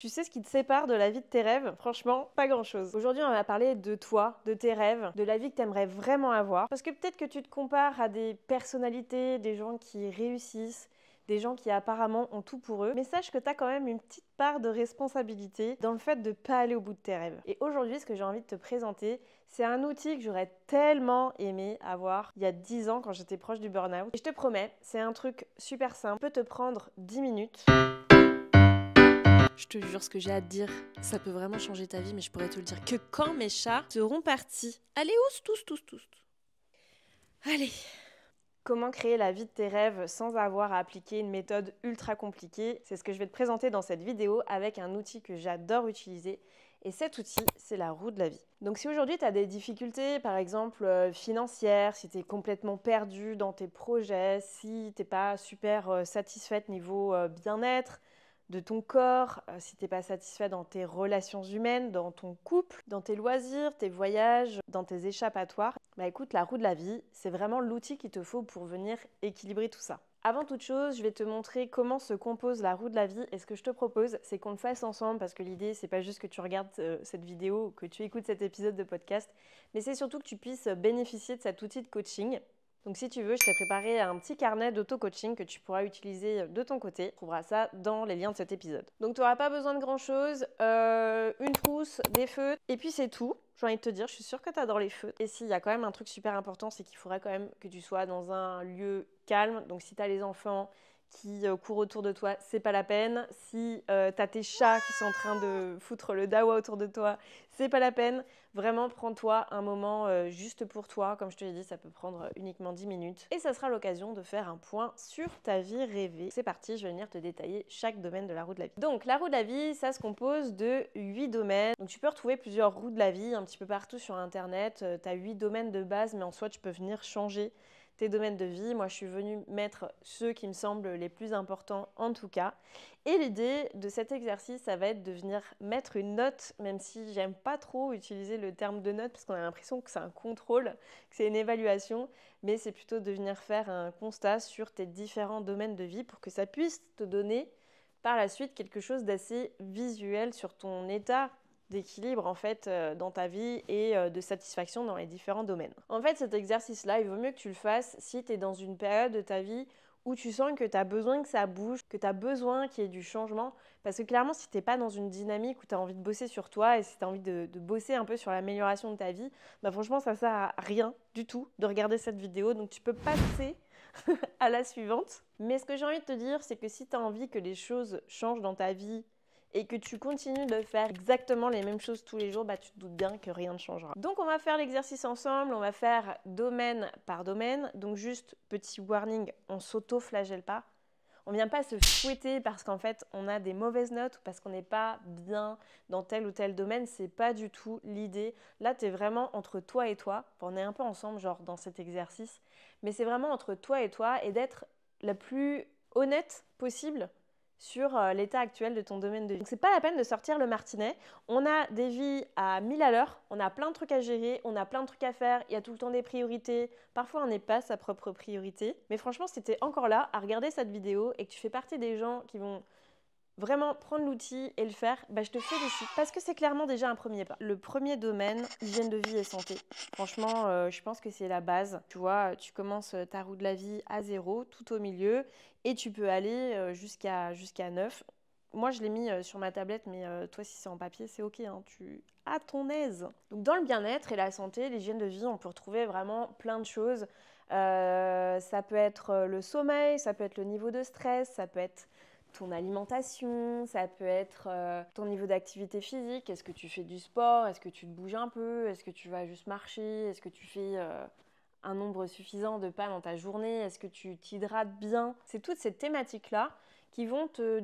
Tu sais ce qui te sépare de la vie de tes rêves? Franchement, pas grand-chose. Aujourd'hui, on va parler de toi, de tes rêves, de la vie que tu aimerais vraiment avoir. Parce que peut-être que tu te compares à des personnalités, des gens qui réussissent, des gens qui apparemment ont tout pour eux. Mais sache que tu as quand même une petite part de responsabilité dans le fait de ne pas aller au bout de tes rêves. Et aujourd'hui, ce que j'ai envie de te présenter, c'est un outil que j'aurais tellement aimé avoir il y a 10 ans quand j'étais proche du burn-out. Et je te promets, c'est un truc super simple. Ça peut te prendre 10 minutes. Je te jure, ce que j'ai à te dire, ça peut vraiment changer ta vie, mais je pourrais te le dire que quand mes chats seront partis. Allez, tous. Allez. Comment créer la vie de tes rêves sans avoir à appliquer une méthode ultra compliquée? C'est ce que je vais te présenter dans cette vidéo avec un outil que j'adore utiliser. Et cet outil, c'est la roue de la vie. Donc si aujourd'hui tu as des difficultés, par exemple financières, si tu es complètement perdu dans tes projets, si tu n'es pas super satisfaite niveau bien-être, de ton corps, si tu n'es pas satisfait dans tes relations humaines, dans ton couple, dans tes loisirs, tes voyages, dans tes échappatoires, bah écoute, la roue de la vie, c'est vraiment l'outil qu'il te faut pour venir équilibrer tout ça. Avant toute chose, je vais te montrer comment se compose la roue de la vie et ce que je te propose, c'est qu'on le fasse ensemble parce que l'idée, c'est pas juste que tu regardes cette vidéo ou que tu écoutes cet épisode de podcast, mais c'est surtout que tu puisses bénéficier de cet outil de coaching. Donc si tu veux, je t'ai préparé un petit carnet d'auto-coaching que tu pourras utiliser de ton côté. Tu trouveras ça dans les liens de cet épisode. Donc tu n'auras pas besoin de grand-chose, une trousse, des feutres, et puis c'est tout. J'ai envie de te dire, je suis sûre que tu adores les feutres. Et s'il y a quand même un truc super important, c'est qu'il faudrait quand même que tu sois dans un lieu calme. Donc si tu as les enfants qui courent autour de toi, c'est pas la peine. Si tu as tes chats qui sont en train de foutre le dawa autour de toi, c'est pas la peine. Vraiment, prends-toi un moment juste pour toi. Comme je te l'ai dit, ça peut prendre uniquement 10 minutes. Et ça sera l'occasion de faire un point sur ta vie rêvée. C'est parti, je vais venir te détailler chaque domaine de la roue de la vie. Donc, la roue de la vie, ça se compose de 8 domaines. Donc, tu peux retrouver plusieurs roues de la vie un petit peu partout sur Internet. Tu as 8 domaines de base, mais en soi, tu peux venir changer tes domaines de vie. Moi, je suis venue mettre ceux qui me semblent les plus importants en tout cas. Et l'idée de cet exercice, ça va être de venir mettre une note, même si j'aime pas trop utiliser le terme de note parce qu'on a l'impression que c'est un contrôle, que c'est une évaluation, mais c'est plutôt de venir faire un constat sur tes différents domaines de vie pour que ça puisse te donner par la suite quelque chose d'assez visuel sur ton état d'équilibre en fait dans ta vie et de satisfaction dans les différents domaines. En fait, cet exercice-là, il vaut mieux que tu le fasses si tu es dans une période de ta vie où tu sens que tu as besoin que ça bouge, que tu as besoin qu'il y ait du changement. Parce que clairement, si tu n'es pas dans une dynamique où tu as envie de bosser sur toi et si tu as envie de bosser un peu sur l'amélioration de ta vie, bah franchement, ça sert à rien du tout de regarder cette vidéo. Donc tu peux passer à la suivante. Mais ce que j'ai envie de te dire, c'est que si tu as envie que les choses changent dans ta vie et que tu continues de faire exactement les mêmes choses tous les jours, bah tu te doutes bien que rien ne changera. Donc on va faire l'exercice ensemble, on va faire domaine par domaine. Donc juste petit warning, on s'auto-flagelle pas. On ne vient pas se fouetter parce qu'en fait on a des mauvaises notes ou parce qu'on n'est pas bien dans tel ou tel domaine. C'est pas du tout l'idée. Là tu es vraiment entre toi et toi. Enfin, on est un peu ensemble genre dans cet exercice. Mais c'est vraiment entre toi et d'être la plus honnête possible sur l'état actuel de ton domaine de vie. Donc c'est pas la peine de sortir le martinet. On a des vies à 1000 à l'heure, on a plein de trucs à gérer, on a plein de trucs à faire, il y a tout le temps des priorités. Parfois on n'est pas sa propre priorité. Mais franchement, si tu es encore là à regarder cette vidéo et que tu fais partie des gens qui vont vraiment prendre l'outil et le faire, bah, je te félicite parce que c'est clairement déjà un premier pas. Le premier domaine, hygiène de vie et santé. Franchement, je pense que c'est la base. Tu vois, tu commences ta roue de la vie à 0, tout au milieu, et tu peux aller jusqu'à 9. Moi, je l'ai mis sur ma tablette, mais toi, si c'est en papier, c'est ok, hein, tu à ton aise. Donc, dans le bien-être et la santé, l'hygiène de vie, on peut retrouver vraiment plein de choses. Ça peut être le sommeil, ça peut être le niveau de stress, ça peut être ton alimentation, ça peut être ton niveau d'activité physique. Est-ce que tu fais du sport? Est-ce que tu te bouges un peu? Est-ce que tu vas juste marcher? Est-ce que tu fais un nombre suffisant de pas dans ta journée? Est-ce que tu t'hydrates bien? C'est toutes ces thématiques-là qui vont te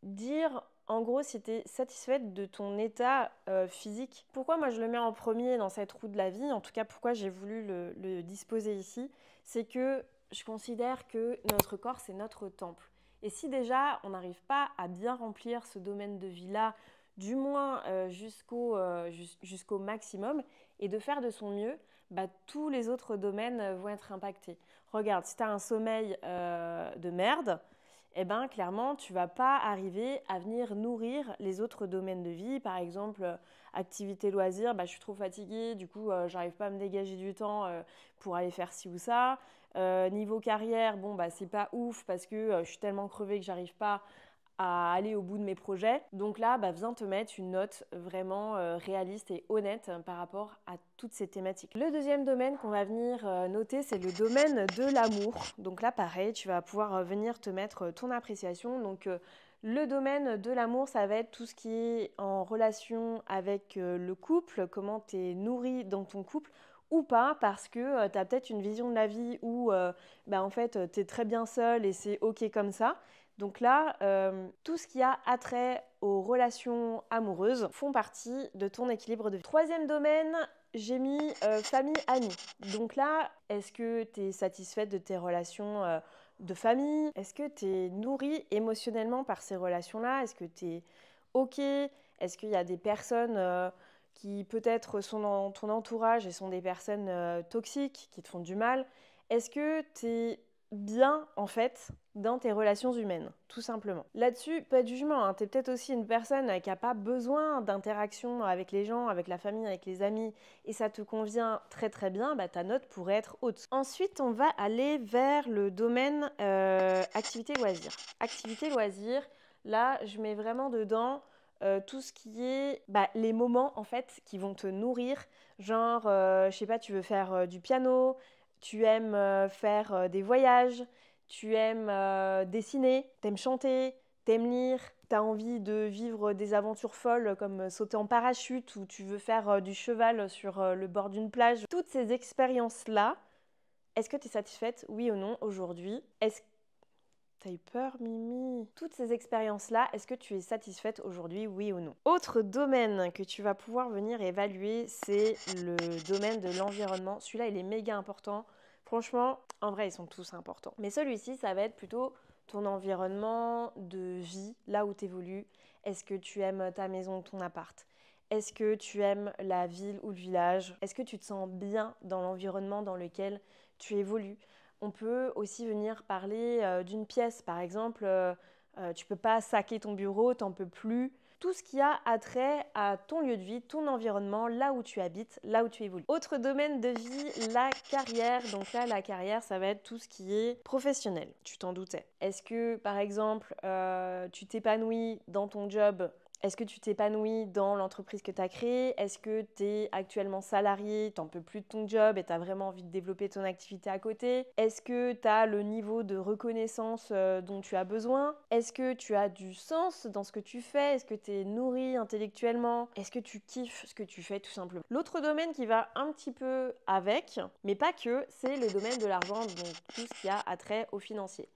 dire en gros si tu es satisfaite de ton état physique. Pourquoi moi je le mets en premier dans cette roue de la vie, en tout cas pourquoi j'ai voulu le disposer ici, c'est que je considère que notre corps c'est notre temple. Et si déjà on n'arrive pas à bien remplir ce domaine de vie-là, du moins jusqu'au maximum, et de faire de son mieux, bah, tous les autres domaines vont être impactés. Regarde, si tu as un sommeil de merde, eh ben clairement, tu vas pas arriver à venir nourrir les autres domaines de vie. Par exemple, activité loisir, je suis trop fatiguée, du coup, j'arrive pas à me dégager du temps pour aller faire ci ou ça. Niveau carrière, bon, c'est pas ouf parce que je suis tellement crevée que j'arrive pas à aller au bout de mes projets. Donc là, viens te mettre une note vraiment réaliste et honnête par rapport à toutes ces thématiques. Le deuxième domaine qu'on va venir noter, c'est le domaine de l'amour. Donc là, pareil, tu vas pouvoir venir te mettre ton appréciation. Donc le domaine de l'amour, ça va être tout ce qui est en relation avec le couple, comment tu es nourri dans ton couple ou pas, parce que tu as peut-être une vision de la vie où en fait tu es très bien seul et c'est ok comme ça. Donc là, tout ce qui a attrait aux relations amoureuses font partie de ton équilibre de vie. Troisième domaine, j'ai mis famille-amis. Donc là, est-ce que tu es satisfaite de tes relations de famille? Est-ce que tu es nourrie émotionnellement par ces relations-là? Est-ce que tu es ok? Est-ce qu'il y a des personnes qui peut-être sont dans ton entourage et sont des personnes toxiques, qui te font du mal? Est-ce que tu es bien en fait dans tes relations humaines, tout simplement. Là-dessus, pas de jugement, hein. Tu es peut-être aussi une personne qui n'a pas besoin d'interaction avec les gens, avec la famille, avec les amis, et ça te convient très très bien, ta note pourrait être haute. Ensuite, on va aller vers le domaine activité loisir. Activité loisir, là, je mets vraiment dedans tout ce qui est les moments en fait qui vont te nourrir, genre, je sais pas, tu veux faire du piano, tu aimes faire des voyages, tu aimes dessiner, t'aimes chanter, t'aimes lire, t'as envie de vivre des aventures folles comme sauter en parachute ou tu veux faire du cheval sur le bord d'une plage. Toutes ces expériences-là, est-ce que tu es satisfaite, oui ou non, aujourd'hui? Est-ce que t'as eu peur, Mimi? Toutes ces expériences-là, est-ce que tu es satisfaite aujourd'hui, oui ou non? Autre domaine que tu vas pouvoir venir évaluer, c'est le domaine de l'environnement. Celui-là, il est méga important. Franchement, en vrai, ils sont tous importants. Mais celui-ci, ça va être plutôt ton environnement de vie, là où tu évolues. Est-ce que tu aimes ta maison, ton appart? Est-ce que tu aimes la ville ou le village? Est-ce que tu te sens bien dans l'environnement dans lequel tu évolues? On peut aussi venir parler d'une pièce. Par exemple, tu peux pas saquer ton bureau, t'en peux plus. Tout ce qui a attrait à ton lieu de vie, ton environnement, là où tu habites, là où tu évolues. Autre domaine de vie, la carrière. Donc là, la carrière, ça va être tout ce qui est professionnel. Tu t'en doutais. Est-ce que, par exemple, tu t'épanouis dans ton job? Est-ce que tu t'épanouis dans l'entreprise que tu as créée? Est-ce que tu es actuellement salarié, tu n'en peux plus de ton job et tu as vraiment envie de développer ton activité à côté? Est-ce que tu as le niveau de reconnaissance dont tu as besoin? Est-ce que tu as du sens dans ce que tu fais? Est-ce que tu es nourri intellectuellement? Est-ce que tu kiffes ce que tu fais tout simplement? L'autre domaine qui va un petit peu avec, mais pas que, c'est le domaine de l'argent, donc tout ce qui a attrait au financier.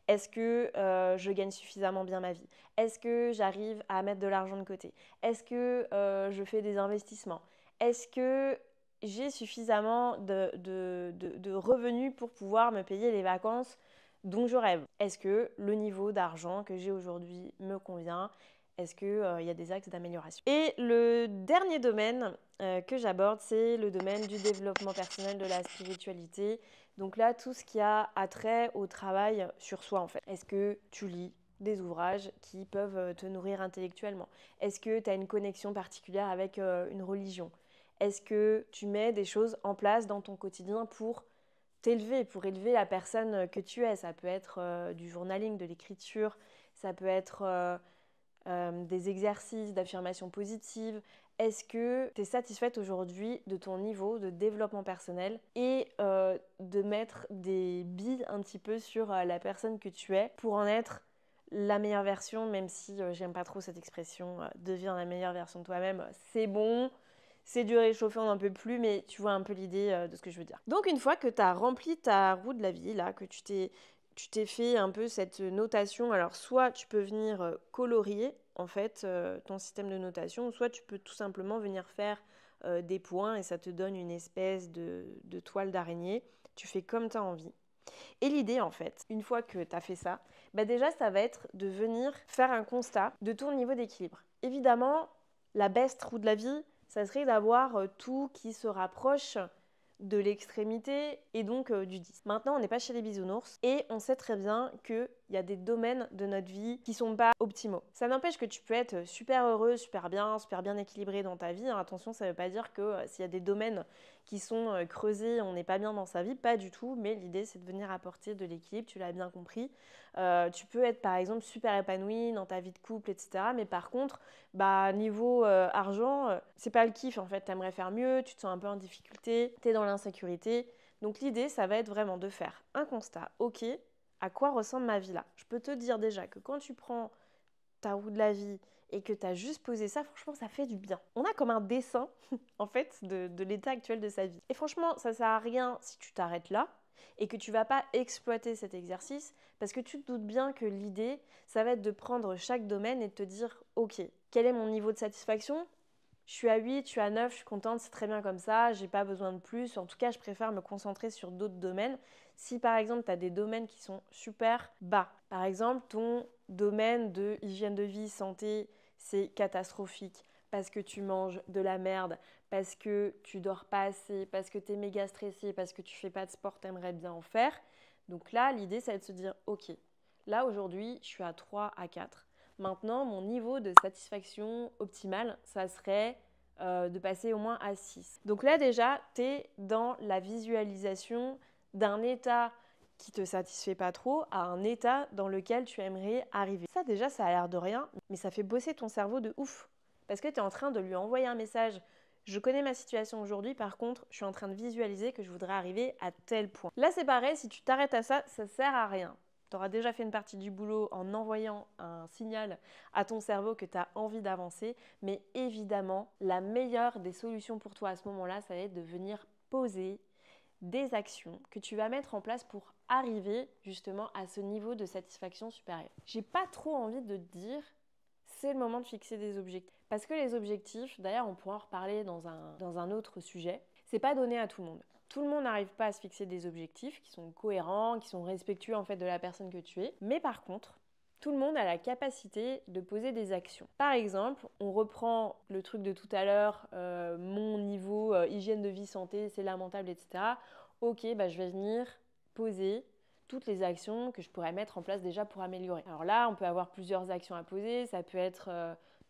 Est-ce que je gagne suffisamment bien ma vie? Est-ce que j'arrive à mettre de l'argent de côté? Est-ce que je fais des investissements? Est-ce que j'ai suffisamment de revenus pour pouvoir me payer les vacances dont je rêve? Est-ce que le niveau d'argent que j'ai aujourd'hui me convient? Est-ce qu'il y a des axes d'amélioration? Et le dernier domaine que j'aborde, c'est le domaine du développement personnel, de la spiritualité. Donc là, tout ce qui a attrait au travail sur soi en fait. Est-ce que tu lis des ouvrages qui peuvent te nourrir intellectuellement? Est-ce que tu as une connexion particulière avec une religion? Est-ce que tu mets des choses en place dans ton quotidien pour t'élever, pour élever la personne que tu es? Ça peut être du journaling, de l'écriture, ça peut être des exercices d'affirmation positive. Est-ce que tu es satisfaite aujourd'hui de ton niveau de développement personnel et de mettre des billes un petit peu sur la personne que tu es pour en être la meilleure version, même si j'aime pas trop cette expression, deviens la meilleure version de toi-même, c'est bon, c'est du réchauffé, on n'en peut plus, mais tu vois un peu l'idée de ce que je veux dire. Donc une fois que tu as rempli ta roue de la vie, là, que tu t'es fait un peu cette notation, alors soit tu peux venir colorier en fait ton système de notation, soit tu peux tout simplement venir faire des points et ça te donne une espèce de toile d'araignée. Tu fais comme tu as envie. Et l'idée en fait, une fois que tu as fait ça, déjà ça va être de venir faire un constat de ton niveau d'équilibre. Évidemment, la best roue de la vie, ça serait d'avoir tout qui se rapproche de l'extrémité et donc du 10. Maintenant, on n'est pas chez les bisounours et on sait très bien qu'il il y a des domaines de notre vie qui sont pas optimaux. Ça n'empêche que tu peux être super heureux, super bien équilibré dans ta vie. Attention, ça veut pas dire que s'il y a des domaines qui sont creusés, on n'est pas bien dans sa vie, pas du tout, mais l'idée c'est de venir apporter de l'équilibre, tu l'as bien compris. Tu peux être par exemple super épanoui dans ta vie de couple, etc. Mais par contre, niveau argent, c'est pas le kiff en fait, t'aimerais faire mieux, tu te sens un peu en difficulté, t'es dans l'insécurité. Donc l'idée, ça va être vraiment de faire un constat, ok, à quoi ressemble ma vie là? Je peux te dire déjà que quand tu prends ta roue de la vie et que tu as juste posé ça, franchement, ça fait du bien. On a comme un dessin, en fait, de l'état actuel de sa vie. Et franchement, ça sert à rien si tu t'arrêtes là et que tu vas pas exploiter cet exercice parce que tu te doutes bien que l'idée, ça va être de prendre chaque domaine et de te dire, ok, quel est mon niveau de satisfaction? Je suis à 8, je suis à 9, je suis contente, c'est très bien comme ça, j'ai pas besoin de plus. En tout cas, je préfère me concentrer sur d'autres domaines. Si par exemple, tu as des domaines qui sont super bas, par exemple, ton domaine de hygiène de vie, santé, c'est catastrophique parce que tu manges de la merde, parce que tu dors pas assez, parce que tu es méga stressé, parce que tu fais pas de sport, tu aimerais bien en faire. Donc là, l'idée, ça va être de se dire, ok, là aujourd'hui, je suis à 3 à 4. Maintenant, mon niveau de satisfaction optimale, ça serait de passer au moins à 6. Donc là déjà, tu es dans la visualisation d'un état qui te satisfait pas trop à un état dans lequel tu aimerais arriver. Ça déjà, ça a l'air de rien, mais ça fait bosser ton cerveau de ouf. Parce que tu es en train de lui envoyer un message. Je connais ma situation aujourd'hui, par contre, je suis en train de visualiser que je voudrais arriver à tel point. Là, c'est pareil, si tu t'arrêtes à ça, ça sert à rien. Tu auras déjà fait une partie du boulot en envoyant un signal à ton cerveau que tu as envie d'avancer. Mais évidemment, la meilleure des solutions pour toi à ce moment-là, ça va être de venir poser des actions que tu vas mettre en place pour arriver justement à ce niveau de satisfaction supérieur. J'ai pas trop envie de te dire c'est le moment de fixer des objectifs. Parce que les objectifs, d'ailleurs on pourra en reparler dans un autre sujet, c'est pas donné à tout le monde. Tout le monde n'arrive pas à se fixer des objectifs qui sont cohérents, qui sont respectueux en fait de la personne que tu es. Mais par contre, tout le monde a la capacité de poser des actions. Par exemple, on reprend le truc de tout à l'heure, mon niveau hygiène de vie, santé, c'est lamentable, etc. Ok, je vais venir poser toutes les actions que je pourrais mettre en place déjà pour améliorer. Alors là, on peut avoir plusieurs actions à poser. Ça peut être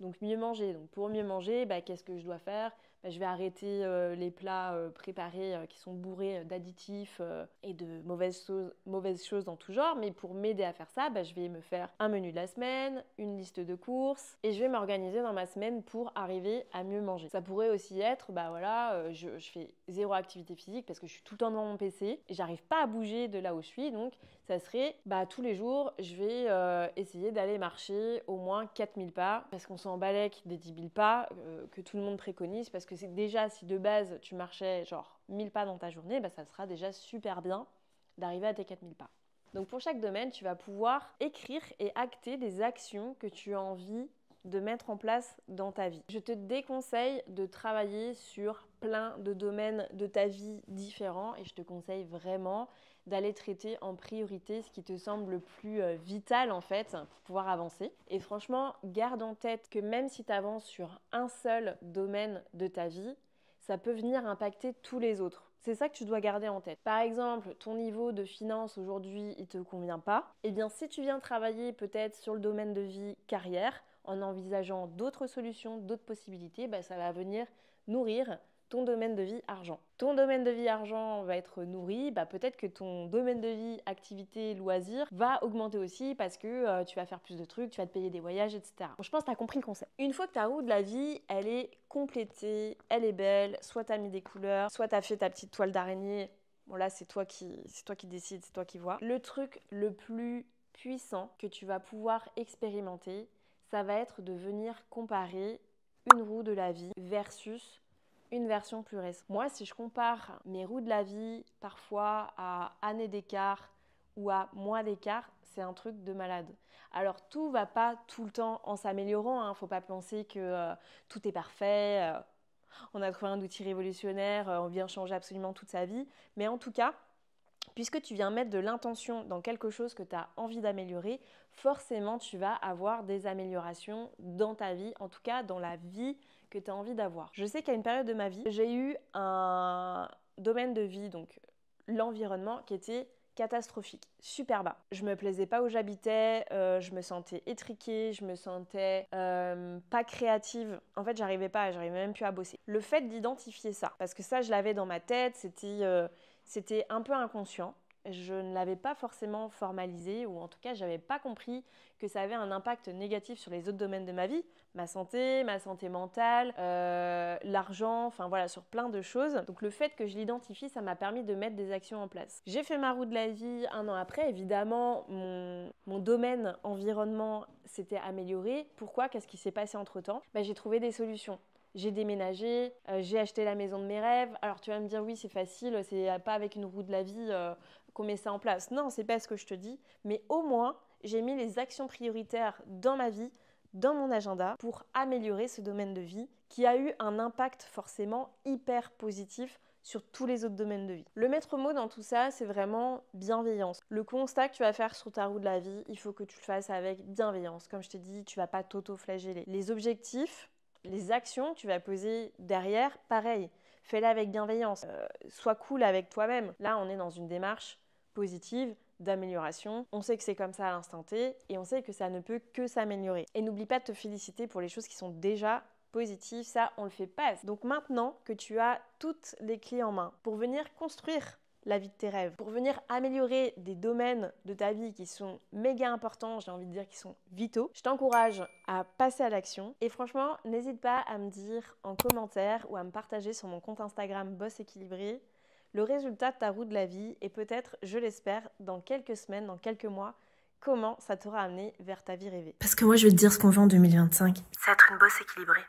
donc mieux manger. Donc pour mieux manger, qu'est-ce que je dois faire? Je vais arrêter les plats préparés qui sont bourrés d'additifs et de mauvaises choses dans tout genre. Mais pour m'aider à faire ça, je vais me faire un menu de la semaine, une liste de courses et je vais m'organiser dans ma semaine pour arriver à mieux manger. Ça pourrait aussi être, je fais zéro activité physique parce que je suis tout le temps devant mon PC et j'arrive pas à bouger de là où je suis. Donc ça serait, tous les jours, je vais essayer d'aller marcher au moins 4000 pas parce qu'on s'en balèque des 10 000 pas que tout le monde préconise parce que c'est déjà, si de base tu marchais genre 1000 pas dans ta journée, ça sera déjà super bien d'arriver à tes 4000 pas. Donc pour chaque domaine, tu vas pouvoir écrire et acter des actions que tu as envie de mettre en place dans ta vie. Je te déconseille de travailler sur plein de domaines de ta vie différents et je te conseille vraiment d'aller traiter en priorité ce qui te semble le plus vital en fait pour pouvoir avancer. Et franchement, garde en tête que même si tu avances sur un seul domaine de ta vie, ça peut venir impacter tous les autres. C'est ça que tu dois garder en tête. Par exemple, ton niveau de finance aujourd'hui, il ne te convient pas. Eh bien, si tu viens travailler peut-être sur le domaine de vie carrière, en envisageant d'autres solutions, d'autres possibilités, ça va venir nourrir ton domaine de vie argent. Ton domaine de vie argent va être nourri, peut-être que ton domaine de vie activité loisir va augmenter aussi parce que tu vas faire plus de trucs, tu vas te payer des voyages, etc. Bon, je pense que tu as compris le concept. Une fois que ta roue de la vie, elle est complétée, elle est belle, soit tu as mis des couleurs, soit tu as fait ta petite toile d'araignée. Bon là, c'est toi qui décides, c'est toi qui vois. Le truc le plus puissant que tu vas pouvoir expérimenter, ça va être de venir comparer une roue de la vie versus une version plus récente. Moi, si je compare mes roues de la vie parfois à années d'écart ou à mois d'écart, c'est un truc de malade. Alors, tout va pas tout le temps en s'améliorant, hein. Faut pas penser que tout est parfait. On a trouvé un outil révolutionnaire, on vient changer absolument toute sa vie. Mais en tout cas, puisque tu viens mettre de l'intention dans quelque chose que tu as envie d'améliorer, forcément tu vas avoir des améliorations dans ta vie, en tout cas dans la vie que tu as envie d'avoir. Je sais qu'à une période de ma vie, j'ai eu un domaine de vie, donc l'environnement, qui était catastrophique, super bas. Je me plaisais pas où j'habitais, je me sentais étriquée, je me sentais pas créative. En fait, j'arrivais même plus à bosser. Le fait d'identifier ça, parce que ça, je l'avais dans ma tête, c'était un peu inconscient. Je ne l'avais pas forcément formalisé, ou en tout cas, je n'avais pas compris que ça avait un impact négatif sur les autres domaines de ma vie, ma santé mentale, l'argent, enfin voilà, sur plein de choses. Donc le fait que je l'identifie, ça m'a permis de mettre des actions en place. J'ai fait ma roue de la vie 1 an après. Évidemment, mon domaine environnement s'était amélioré. Pourquoi ? Qu'est-ce qui s'est passé entre-temps ? J'ai trouvé des solutions. J'ai déménagé, j'ai acheté la maison de mes rêves. Alors tu vas me dire oui, c'est facile, c'est pas avec une roue de la vie qu'on met ça en place. Non, c'est pas ce que je te dis, mais au moins j'ai mis les actions prioritaires dans ma vie, dans mon agenda pour améliorer ce domaine de vie qui a eu un impact forcément hyper positif sur tous les autres domaines de vie. Le maître mot dans tout ça, c'est vraiment bienveillance. Le constat que tu vas faire sur ta roue de la vie, il faut que tu le fasses avec bienveillance. Comme je t'ai dit, tu vas pas t'auto-flageller. Les objectifs, les actions que tu vas poser derrière, pareil, fais-les avec bienveillance. Sois cool avec toi-même. Là, on est dans une démarche positive, d'amélioration. On sait que c'est comme ça à l'instant T et on sait que ça ne peut que s'améliorer. Et n'oublie pas de te féliciter pour les choses qui sont déjà positives. Ça, on le fait pas. Donc maintenant que tu as toutes les clés en main pour venir construire la vie de tes rêves, pour venir améliorer des domaines de ta vie qui sont méga importants, j'ai envie de dire qui sont vitaux, je t'encourage à passer à l'action. Et franchement, n'hésite pas à me dire en commentaire ou à me partager sur mon compte Instagram Boss Équilibré le résultat de ta roue de la vie et peut-être, je l'espère, dans quelques semaines, dans quelques mois, comment ça t'aura amené vers ta vie rêvée. Parce que moi, je vais te dire ce qu'on veut en 2025. C'est être une boss équilibrée.